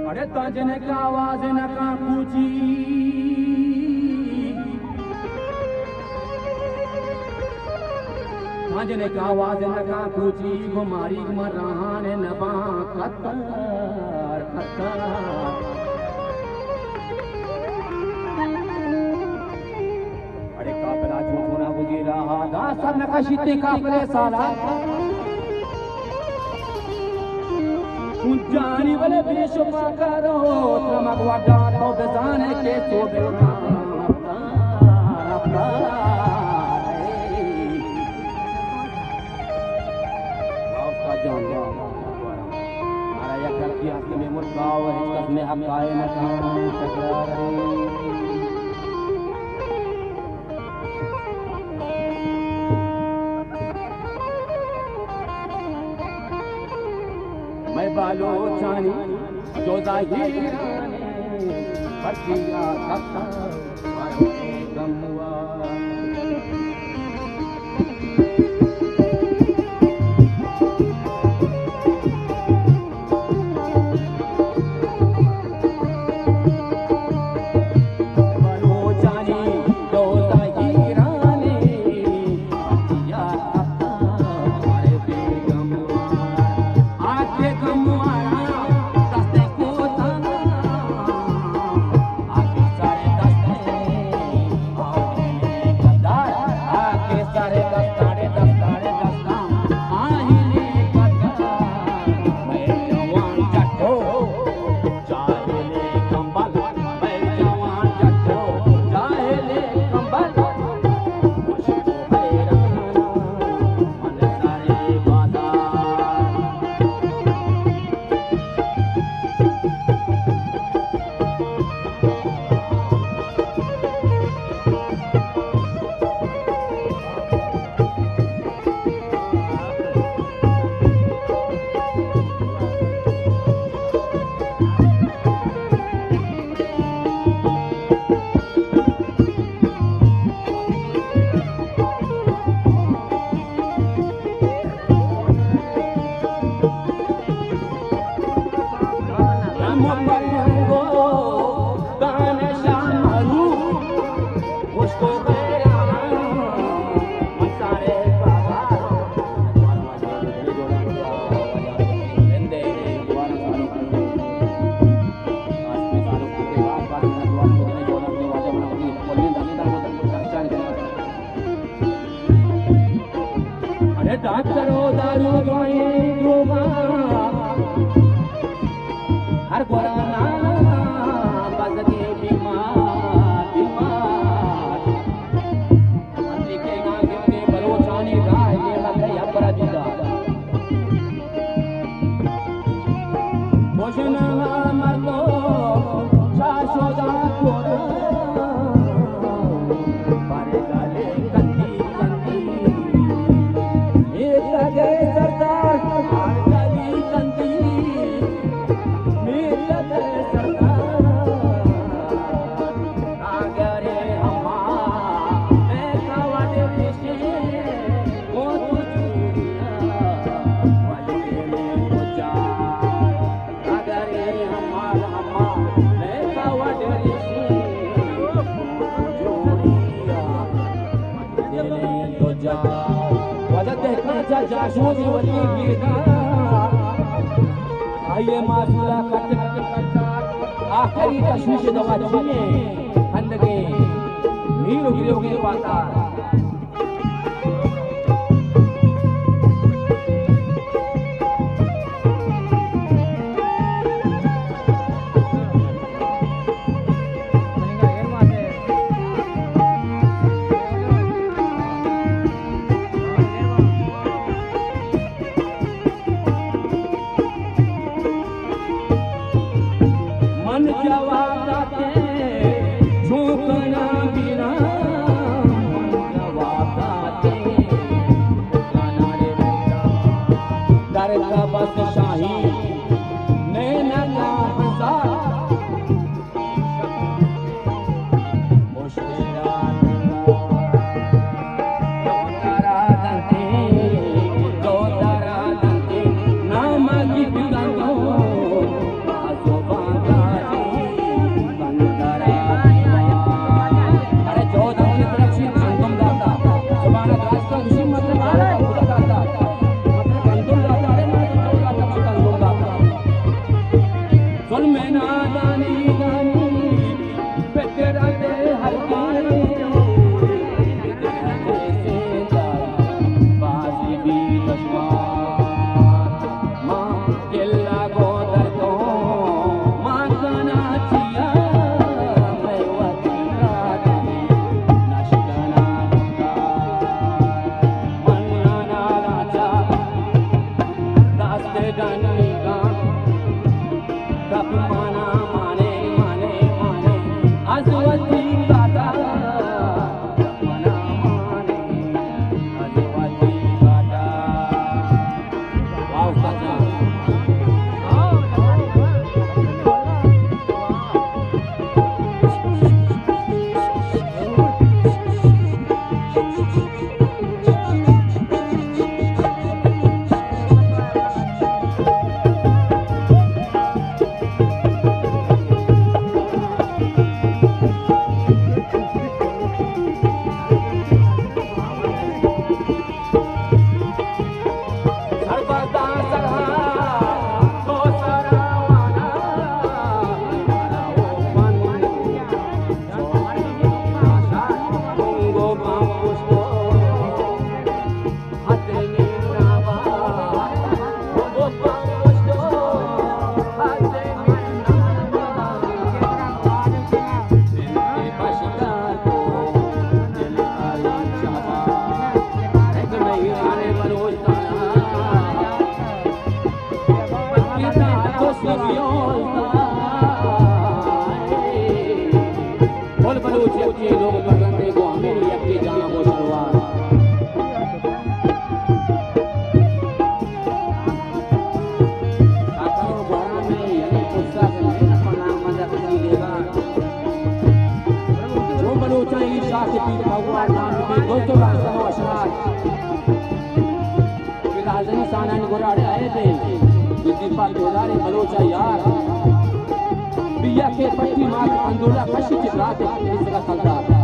अरे ताजने का आवाज न का पूछी ताजने का आवाज न का पूछी गुमारी मरान नबा कत्तर कत्तर अरे काबरा झूठना बुझी रहा दा सब नकाशीते काबरे साला जानी वाले बेशुमा करो तमक वाटा तो बेजाने के तो बेटा आपका जान हमारा यह कर किया कि मैं मुर्गाव है कस में हम आए न कहां टकरा मैं बालो चानी जो जाहिर फटिया कत्ता गमवा डॉक्टरो दारू दवाई दूंगा हर कोरोना बस के बीमार बीमार लिखेगा कितने बलोचानी राह ये लगे अपराधीदा भोजन मर्दो शाशोदा कोरो जाशूदी वली गिरदा आइए मासूला कट कट कट आखिरी तशवीश दवा चीने खंडगे नीरो गिरो गिर पाता कर का बस शाही नैना का हजार यार बिया के पट्टी मार अंदोला खशी चित्राते इसका खतरा